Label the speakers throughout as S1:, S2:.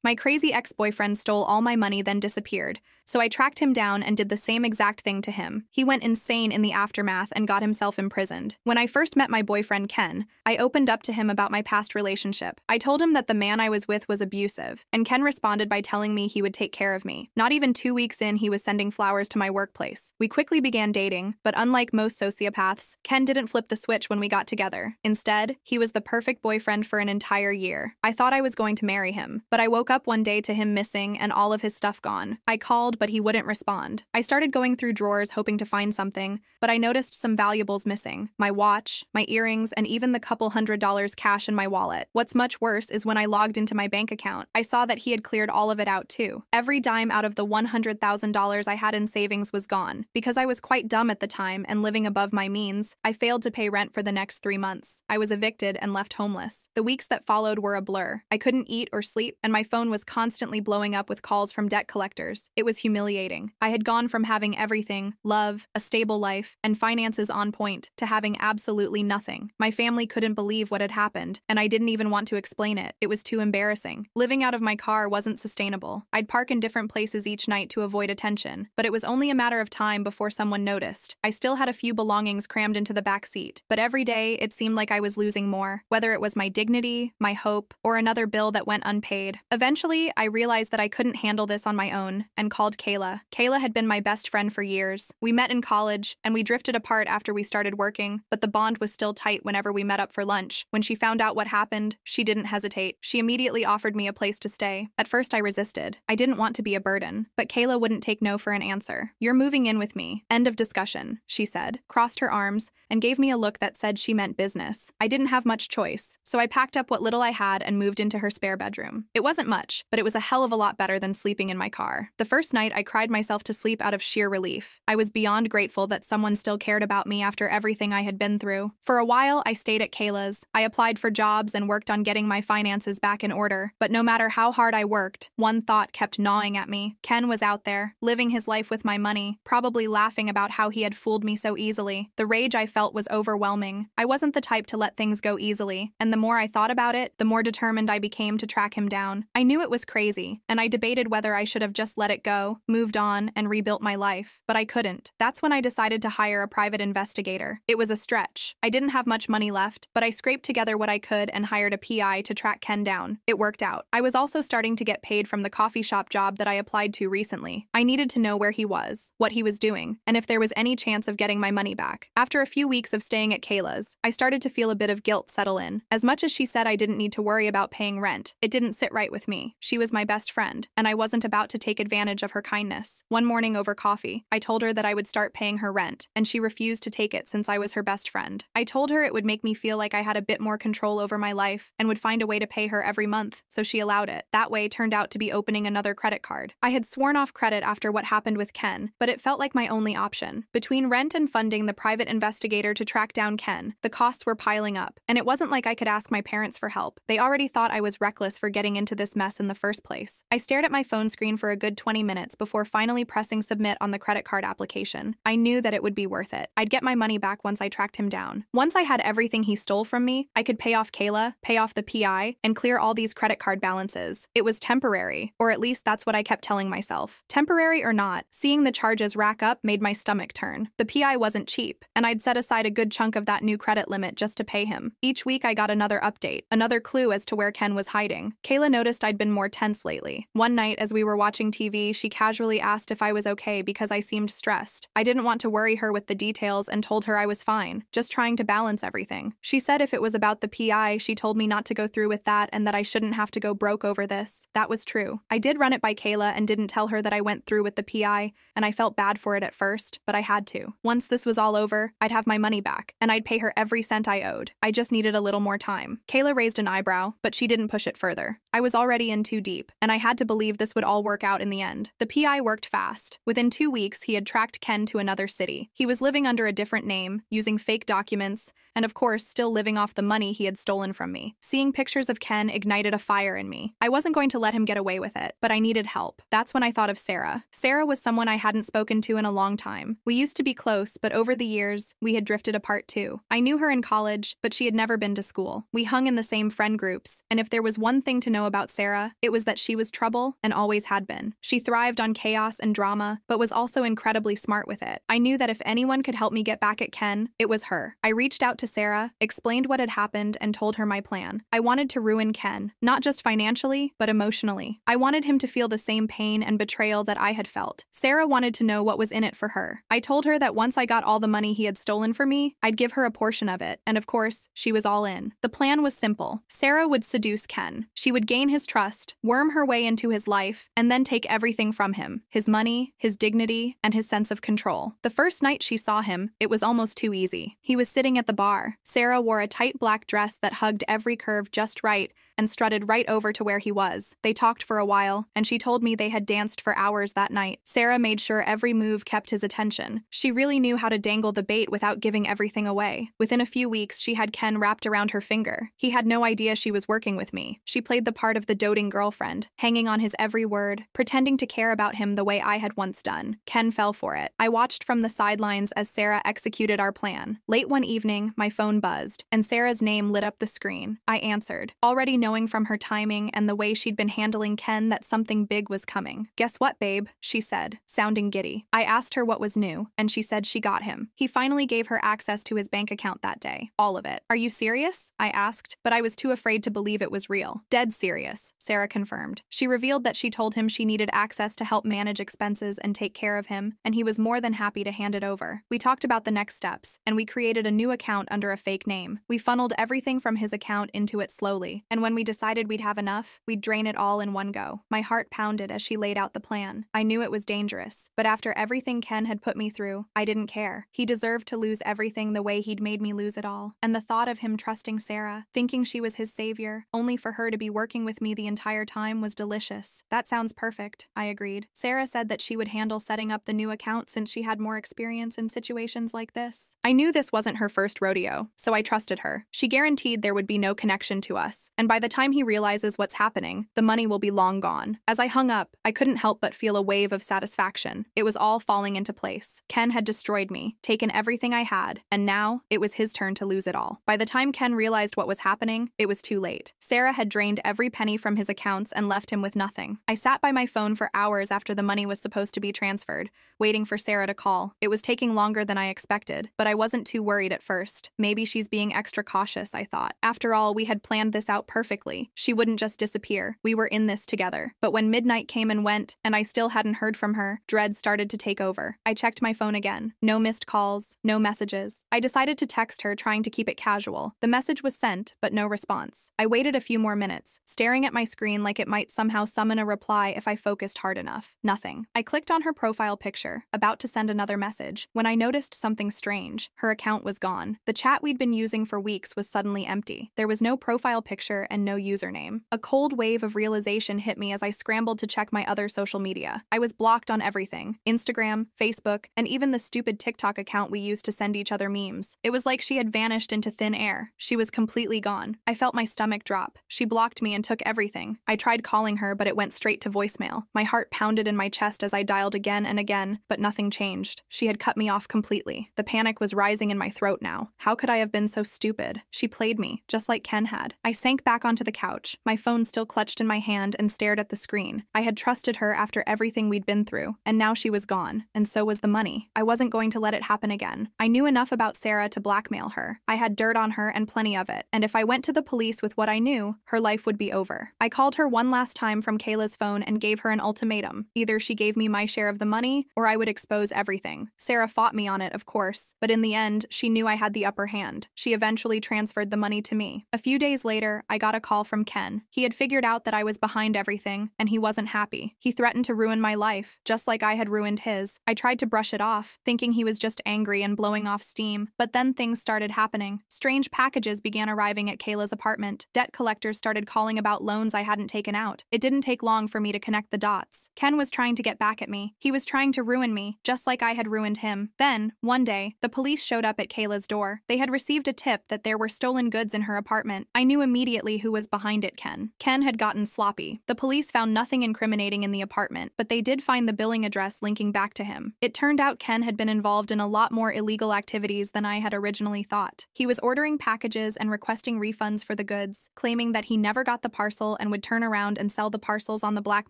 S1: My crazy ex-boyfriend stole all my money, then disappeared. So I tracked him down and did the same exact thing to him. He went insane in the aftermath and got himself imprisoned. When I first met my boyfriend Ken, I opened up to him about my past relationship. I told him that the man I was with was abusive, and Ken responded by telling me he would take care of me. Not even 2 weeks in, he was sending flowers to my workplace. We quickly began dating, but unlike most sociopaths, Ken didn't flip the switch when we got together. Instead, he was the perfect boyfriend for an entire year. I thought I was going to marry him, but I woke up one day to him missing and all of his stuff gone. I called, but he wouldn't respond. I started going through drawers hoping to find something, but I noticed some valuables missing. My watch, my earrings, and even the couple $100 cash in my wallet. What's much worse is when I logged into my bank account, I saw that he had cleared all of it out too. Every dime out of the $100,000 I had in savings was gone. Because I was quite dumb at the time and living above my means, I failed to pay rent for the next 3 months. I was evicted and left homeless. The weeks that followed were a blur. I couldn't eat or sleep, and my phone was constantly blowing up with calls from debt collectors. It was humiliating. I had gone from having everything, love, a stable life, and finances on point, to having absolutely nothing. My family couldn't believe what had happened, and I didn't even want to explain it. It was too embarrassing. Living out of my car wasn't sustainable. I'd park in different places each night to avoid attention, but it was only a matter of time before someone noticed. I still had a few belongings crammed into the back seat, but every day it seemed like I was losing more, whether it was my dignity, my hope, or another bill that went unpaid. Eventually, I realized that I couldn't handle this on my own and called Kayla. Kayla had been my best friend for years. We met in college, and we drifted apart after we started working, but the bond was still tight whenever we met up for lunch. When she found out what happened, she didn't hesitate. She immediately offered me a place to stay. At first, I resisted. I didn't want to be a burden, but Kayla wouldn't take no for an answer. "You're moving in with me. End of discussion," she said, crossed her arms, and gave me a look that said she meant business. I didn't have much choice, so I packed up what little I had and moved into her spare bedroom. It wasn't much, but it was a hell of a lot better than sleeping in my car. The first night, I cried myself to sleep out of sheer relief. I was beyond grateful that someone still cared about me after everything I had been through. For a while, I stayed at Kayla's. I applied for jobs and worked on getting my finances back in order, but no matter how hard I worked, one thought kept gnawing at me. Ken was out there, living his life with my money, probably laughing about how he had fooled me so easily. The rage I felt was overwhelming. I wasn't the type to let things go easily, and the more I thought about it, the more determined I became to track him down. I knew it was crazy, and I debated whether I should have just let it go, moved on, and rebuilt my life, but I couldn't. That's when I decided to hire a private investigator. It was a stretch. I didn't have much money left, but I scraped together what I could and hired a PI to track Ken down. It worked out. I was also starting to get paid from the coffee shop job that I applied to recently. I needed to know where he was, what he was doing, and if there was any chance of getting my money back. After a few weeks of staying at Kayla's, I started to feel a bit of guilt settle in. As much as she said I didn't need to worry about paying rent, it didn't sit right with me. She was my best friend, and I wasn't about to take advantage of her kindness. One morning over coffee, I told her that I would start paying her rent, and she refused to take it since I was her best friend. I told her it would make me feel like I had a bit more control over my life and would find a way to pay her every month, so she allowed it. That way turned out to be opening another credit card. I had sworn off credit after what happened with Ken, but it felt like my only option. Between rent and funding the private investigator to track down Ken, the costs were piling up, and it wasn't like I could ask my parents for help. They already thought I was reckless for getting into this mess in the first place. I stared at my phone screen for a good 20 minutes before finally pressing submit on the credit card application. I knew that it would be worth it. I'd get my money back once I tracked him down. Once I had everything he stole from me, I could pay off Kayla, pay off the PI, and clear all these credit card balances. It was temporary, or at least that's what I kept telling myself. Temporary or not, seeing the charges rack up made my stomach turn. The PI wasn't cheap, and I'd set aside a good chunk of that new credit limit just to pay him. Each week I got another update, another clue as to where Ken was hiding. Kayla noticed I'd been more tense lately. One night, as we were watching TV, she casually asked if I was okay because I seemed stressed. I didn't want to worry her with the details and told her I was fine, just trying to balance everything. She said if it was about the PI, she told me not to go through with that and that I shouldn't have to go broke over this. That was true. I did run it by Kayla and didn't tell her that I went through with the PI, and I felt bad for it at first, but I had to. Once this was all over, I'd have my money back, and I'd pay her every cent I owed. I just needed a little more time. Kayla raised an eyebrow, but she didn't push it further. I was already in too deep, and I had to believe this would all work out in the end. The PI worked fast. Within 2 weeks, he had tracked Ken to another city. He was living under a different name, using fake documents, and of course, still living off the money he had stolen from me. Seeing pictures of Ken ignited a fire in me. I wasn't going to let him get away with it, but I needed help. That's when I thought of Sarah. Sarah was someone I hadn't spoken to in a long time. We used to be close, but over the years, we had drifted apart too. I knew her in college, but she had never been to school. We hung in the same friend groups, and if there was one thing to know know about Sarah, it was that she was trouble and always had been. She thrived on chaos and drama, but was also incredibly smart with it. I knew that if anyone could help me get back at Ken, it was her. I reached out to Sarah, explained what had happened, and told her my plan. I wanted to ruin Ken, not just financially, but emotionally. I wanted him to feel the same pain and betrayal that I had felt. Sarah wanted to know what was in it for her. I told her that once I got all the money he had stolen from me, I'd give her a portion of it, and of course, she was all in. The plan was simple. Sarah would seduce Ken. She would gain his trust, worm her way into his life, and then take everything from him: his money, his dignity, and his sense of control. The first night she saw him, it was almost too easy. He was sitting at the bar. Sarah wore a tight black dress that hugged every curve just right and strutted right over to where he was. They talked for a while, and she told me they had danced for hours that night. Sarah made sure every move kept his attention. She really knew how to dangle the bait without giving everything away. Within a few weeks, she had Ken wrapped around her finger. He had no idea she was working with me. She played the part of the doting girlfriend, hanging on his every word, pretending to care about him the way I had once done. Ken fell for it. I watched from the sidelines as Sarah executed our plan. Late one evening, my phone buzzed, and Sarah's name lit up the screen. I answered, already knowing from her timing and the way she'd been handling Ken that something big was coming. "Guess what, babe?" she said, sounding giddy. I asked her what was new, and she said she got him. He finally gave her access to his bank account that day. All of it. "Are you serious?" I asked, but I was too afraid to believe it was real. "Dead serious," Sarah confirmed. She revealed that she told him she needed access to help manage expenses and take care of him, and he was more than happy to hand it over. We talked about the next steps, and we created a new account under a fake name. We funneled everything from his account into it slowly, and when we decided we'd have enough, we'd drain it all in one go. My heart pounded as she laid out the plan. I knew it was dangerous, but after everything Ken had put me through, I didn't care. He deserved to lose everything the way he'd made me lose it all. And the thought of him trusting Sarah, thinking she was his savior, only for her to be working with me the entire time, was delicious. "That sounds perfect," I agreed. Sarah said that she would handle setting up the new account since she had more experience in situations like this. I knew this wasn't her first rodeo, so I trusted her. She guaranteed there would be no connection to us, and by the time he realizes what's happening, the money will be long gone. As I hung up, I couldn't help but feel a wave of satisfaction. It was all falling into place. Ken had destroyed me, taken everything I had, and now it was his turn to lose it all. By the time Ken realized what was happening, it was too late. Sarah had drained every penny from his accounts and left him with nothing. I sat by my phone for hours after the money was supposed to be transferred, waiting for Sarah to call. It was taking longer than I expected, but I wasn't too worried at first. Maybe she's being extra cautious, I thought. After all, we had planned this out perfectly. She wouldn't just disappear. We were in this together. But when midnight came and went, and I still hadn't heard from her, dread started to take over. I checked my phone again. No missed calls, no messages. I decided to text her, trying to keep it casual. The message was sent, but no response. I waited a few more minutes, staring at my screen like it might somehow summon a reply if I focused hard enough. Nothing. I clicked on her profile picture, about to send another message, when I noticed something strange. Her account was gone. The chat we'd been using for weeks was suddenly empty. There was no profile picture and no username. A cold wave of realization hit me as I scrambled to check my other social media. I was blocked on everything: Instagram, Facebook, and even the stupid TikTok account we used to send each other memes. It was like she had vanished into thin air. She was completely gone. I felt my stomach drop. She blocked me and took everything. I tried calling her, but it went straight to voicemail. My heart pounded in my chest as I dialed again and again, but nothing changed. She had cut me off completely. The panic was rising in my throat now. How could I have been so stupid? She played me, just like Ken had. I sank back onto the couch, my phone still clutched in my hand, and stared at the screen. I had trusted her after everything we'd been through, and now she was gone, and so was the money. I wasn't going to let it happen again. I knew enough about Sarah to blackmail her. I had dirt on her and plenty of it, and if I went to the police with what I knew, her life would be over. I called her one last time from Kayla's phone and gave her an ultimatum. Either she gave me my share of the money, or I would expose everything. Sarah fought me on it, of course, but in the end, she knew I had the upper hand. She eventually transferred the money to me. A few days later, I got a call from Ken. He had figured out that I was behind everything, and he wasn't happy. He threatened to ruin my life, just like I had ruined his. I tried to brush it off, thinking he was just angry and blowing off steam, but then things started happening. Strange packages began arriving at Kayla's apartment. Debt collectors started calling about loans I hadn't taken out. It didn't take long for me to connect the dots. Ken was trying to get back at me. He was trying to ruin me, just like I had ruined him. Then, one day, the police showed up at Kayla's door. They had received a tip that there were stolen goods in her apartment. I knew immediately who who was behind it, Ken. Ken had gotten sloppy. The police found nothing incriminating in the apartment, but they did find the billing address linking back to him. It turned out Ken had been involved in a lot more illegal activities than I had originally thought. He was ordering packages and requesting refunds for the goods, claiming that he never got the parcel and would turn around and sell the parcels on the black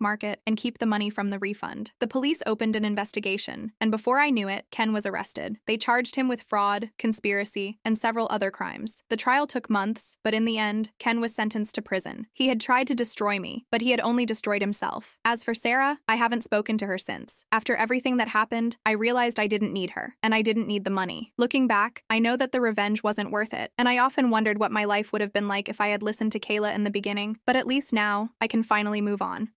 S1: market and keep the money from the refund. The police opened an investigation, and before I knew it, Ken was arrested. They charged him with fraud, conspiracy, and several other crimes. The trial took months, but in the end, Ken was sentenced to prison. He had tried to destroy me, but he had only destroyed himself. As for Sarah, I haven't spoken to her since. After everything that happened, I realized I didn't need her, and I didn't need the money. Looking back, I know that the revenge wasn't worth it, and I often wondered what my life would have been like if I had listened to Kayla in the beginning, but at least now, I can finally move on.